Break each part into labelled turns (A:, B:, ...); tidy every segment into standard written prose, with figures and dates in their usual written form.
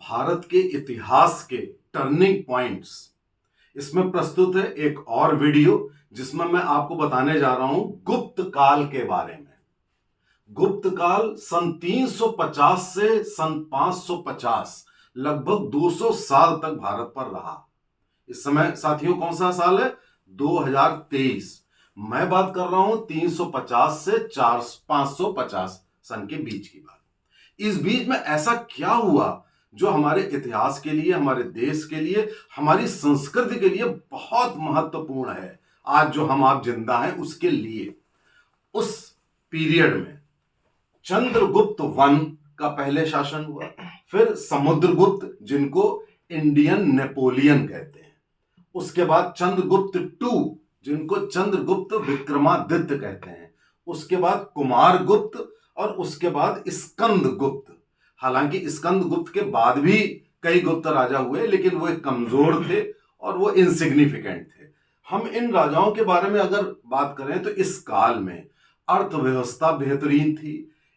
A: भारत के इतिहास के टर्निंग पॉइंट्स इसमें प्रस्तुत है एक और वीडियो जिसमें मैं आपको बताने जा रहा हूं गुप्त काल के बारे में। गुप्त काल सन 350 से सन 550 लगभग 200 साल तक भारत पर रहा। इस समय साथियों कौन सा साल है? 2023। मैं बात कर रहा हूं 350 से 550 सन के बीच की बात। इस बीच में ऐसा क्या हुआ जो हमारे इतिहास के लिए, हमारे देश के लिए, हमारी संस्कृति के लिए बहुत महत्वपूर्ण है। आज जो हम आप जिंदा हैं उसके लिए। उस पीरियड में चंद्रगुप्त वन का पहले शासन हुआ, फिर समुद्रगुप्त जिनको इंडियन नेपोलियन कहते हैं, उसके बाद चंद्रगुप्त टू जिनको चंद्रगुप्त विक्रमादित्य कहते हैं, उसके बाद कुमारगुप्त और उसके बाद स्कंदगुप्त। हालांकि स्कंदगुप्त के बाद भी कई गुप्त राजा हुए लेकिन वो एक कमजोर थे और वो इनसिग्निफिकेंट थे। हम इन राजाओं के बारे में अगर बात करें तो इस काल में अर्थव्यवस्था बेहतरीन थी।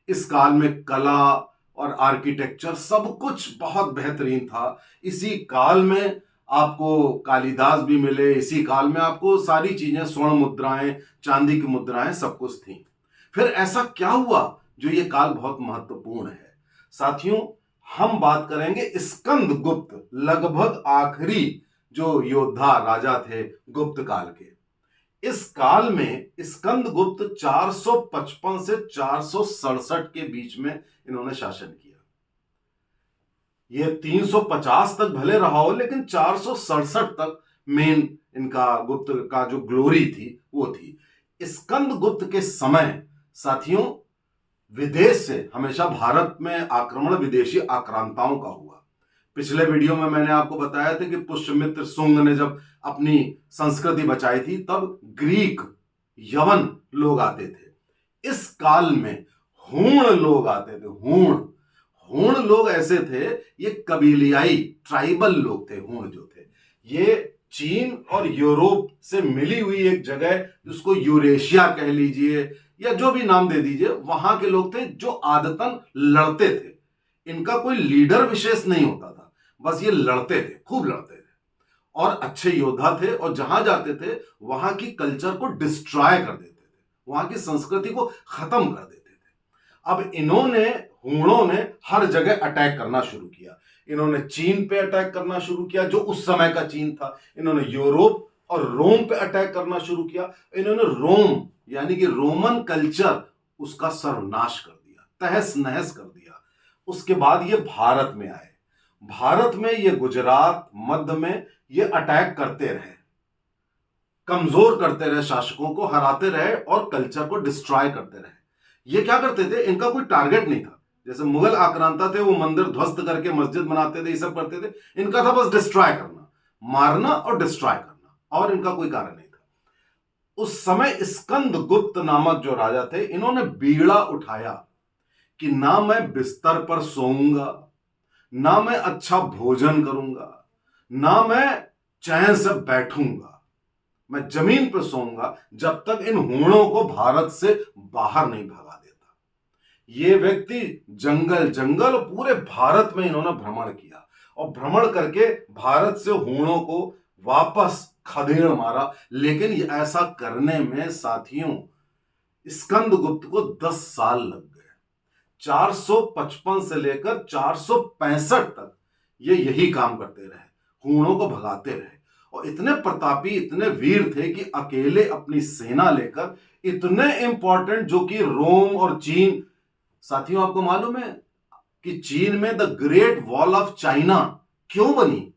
A: इस काल में कला और आर्किटेक्चर सब कुछ बहुत बेहतरीन था। इसी काल में आपको कालिदास भी मिले, इसी काल में आपको सारी चीजें, स्वर्ण मुद्राएं, चांदी की मुद्राएं सब कुछ थी। फिर ऐसा क्या हुआ जो ये काल बहुत महत्वपूर्ण है? साथियों हम बात करेंगे स्कंदगुप्त, लगभग आखिरी जो योद्धा राजा थे गुप्त काल के। इस काल में स्कंदगुप्त 455 से 467 के बीच में इन्होंने शासन किया। यह 350 तक भले रहा हो लेकिन 467 तक मेन इनका गुप्त का जो ग्लोरी थी वो थी। स्कंदगुप्त के समय साथियों विदेश से हमेशा भारत में आक्रमण विदेशी आक्रांताओं का हुआ। पिछले वीडियो में मैंने आपको बताया था कि पुष्यमित्र शुंग ने जब अपनी संस्कृति बचाई थी तब ग्रीक, यवन लोग आते थे। इस काल में हूण लोग आते थे। हूण लोग ऐसे थे, ये कबीलियाई ट्राइबल लोग थे। हूण जो थे ये चीन और यूरोप से मिली हुई एक जगह जिसको यूरेशिया कह लीजिए या जो भी नाम दे दीजिए, वहां के लोग थे जो आदतन लड़ते थे। इनका कोई लीडर विशेष नहीं होता था, बस ये लड़ते थे, खूब लड़ते थे और अच्छे योद्धा थे और जहां जाते थे वहां की कल्चर को डिस्ट्रॉय कर देते थे, वहां की संस्कृति को खत्म कर देते थे। अब इन्होंने, हूणों ने हर जगह अटैक करना शुरू किया। इन्होंने चीन पे अटैक करना शुरू किया जो उस समय का चीन था। इन्होंने यूरोप और रोम पे अटैक करना शुरू किया। इन्होंने रोम यानी कि रोमन कल्चर, उसका सर्वनाश कर दिया, तहस नहस कर दिया। उसके बाद ये भारत में आए। भारत में ये गुजरात, मध्य में ये अटैक करते रहे, कमजोर करते रहे, शासकों को हराते रहे और कल्चर को डिस्ट्रॉय करते रहे। ये क्या करते थे? इनका कोई टारगेट नहीं था। जैसे मुगल आक्रांता थे, वो मंदिर ध्वस्त करके मस्जिद बनाते थे, ये सब करते थे। इनका था बस डिस्ट्रॉय करना, मारना और डिस्ट्रॉय करना, और इनका कोई कारण नहीं था। उस समय स्कंदगुप्त नामक जो राजा थे, इन्होंने बीड़ा उठाया कि ना मैं बिस्तर पर सोऊंगा, ना मैं अच्छा भोजन करूंगा, ना मैं चैन से बैठूंगा, मैं जमीन पर सोऊंगा जब तक इन हूणों को भारत से बाहर नहीं भगा देता। ये व्यक्ति जंगल जंगल पूरे भारत में इन्होंने भ्रमण किया और भ्रमण करके भारत से हूणों को वापस खदेड़ मारा। लेकिन ऐसा करने में साथियों स्कंदगुप्त को 10 साल लग गए। 455 से लेकर 465 तक ये यही काम करते रहे, हूणों को भगाते रहे। और इतने प्रतापी, इतने वीर थे कि अकेले अपनी सेना लेकर इतने इंपॉर्टेंट, जो कि रोम और चीन, साथियों आपको मालूम है कि चीन में the great wall of China क्यों बनी?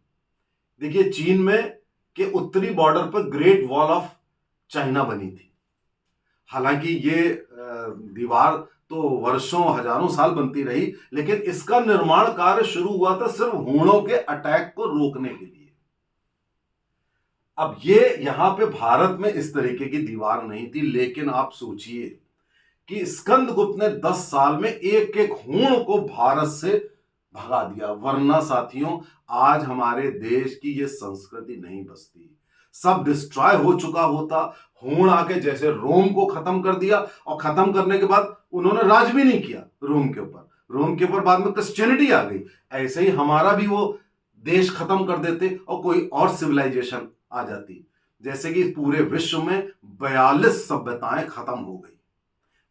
A: देखिए चीन में के उत्तरी बॉर्डर पर ग्रेट वॉल ऑफ चाइना बनी थी। हालांकि ये दीवार तो वर्षों, हजारों साल बनती रही, लेकिन इसका निर्माण कार्य शुरू हुआ था सिर्फ हूणों के अटैक को रोकने के लिए। अब ये यहां पे भारत में इस तरीके की दीवार नहीं थी, लेकिन आप सोचिए कि स्कंदगुप्त ने 10 साल में एक एक हूण को भारत से भगा दिया। वरना साथियों आज हमारे देश की ये संस्कृति नहीं बचती, सब डिस्ट्रॉय हो चुका होता। हूण आके जैसे रोम को खत्म कर दिया, और खत्म करने के बाद उन्होंने राज भी नहीं किया रोम के ऊपर, रोम के ऊपर बाद में क्रिश्चियनिटी आ गई, ऐसे ही हमारा भी वो देश खत्म कर देते और कोई और सिविलाइजेशन आ जाती। जैसे कि पूरे विश्व में 42 सभ्यताएं खत्म हो गई,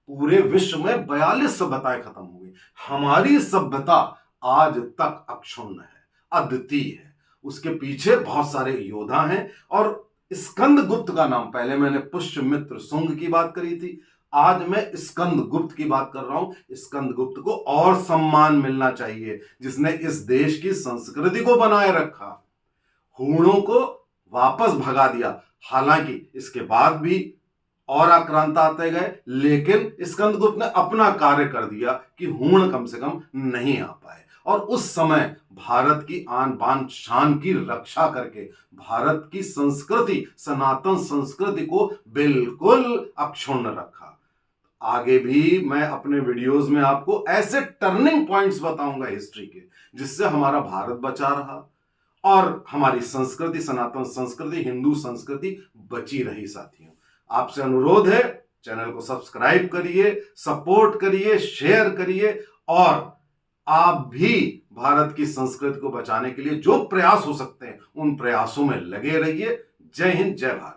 A: पूरे विश्व में 42 सभ्यताएं खत्म हो गई। हमारी सभ्यता आज तक अक्षुण्ण है, अद्वितीय है। उसके पीछे बहुत सारे योद्धा हैं। और स्कंदगुप्त का नाम, पहले मैंने पुष्यमित्र शुंग की बात करी थी, आज मैं स्कंदगुप्त की बात कर रहा हूं। स्कंदगुप्त को और सम्मान मिलना चाहिए, जिसने इस देश की संस्कृति को बनाए रखा, हूणों को वापस भगा दिया। हालांकि इसके बाद भी और आक्रांत आते गए, लेकिन स्कंदगुप्त ने अपना कार्य कर दिया कि हूण कम से कम नहीं आ पाए। और उस समय भारत की आन बान शान की रक्षा करके भारत की संस्कृति, सनातन संस्कृति को बिल्कुल अक्षुण्ण रखा। आगे भी मैं अपने वीडियोस में आपको ऐसे टर्निंग पॉइंट्स बताऊंगा हिस्ट्री के, जिससे हमारा भारत बचा रहा और हमारी संस्कृति, सनातन संस्कृति, हिंदू संस्कृति बची रही। साथियों, आपसे अनुरोध है, चैनल को सब्सक्राइब करिए, सपोर्ट करिए, शेयर करिए और आप भी भारत की संस्कृति को बचाने के लिए जो प्रयास हो सकते हैं उन प्रयासों में लगे रहिए। जय हिंद, जय भारत।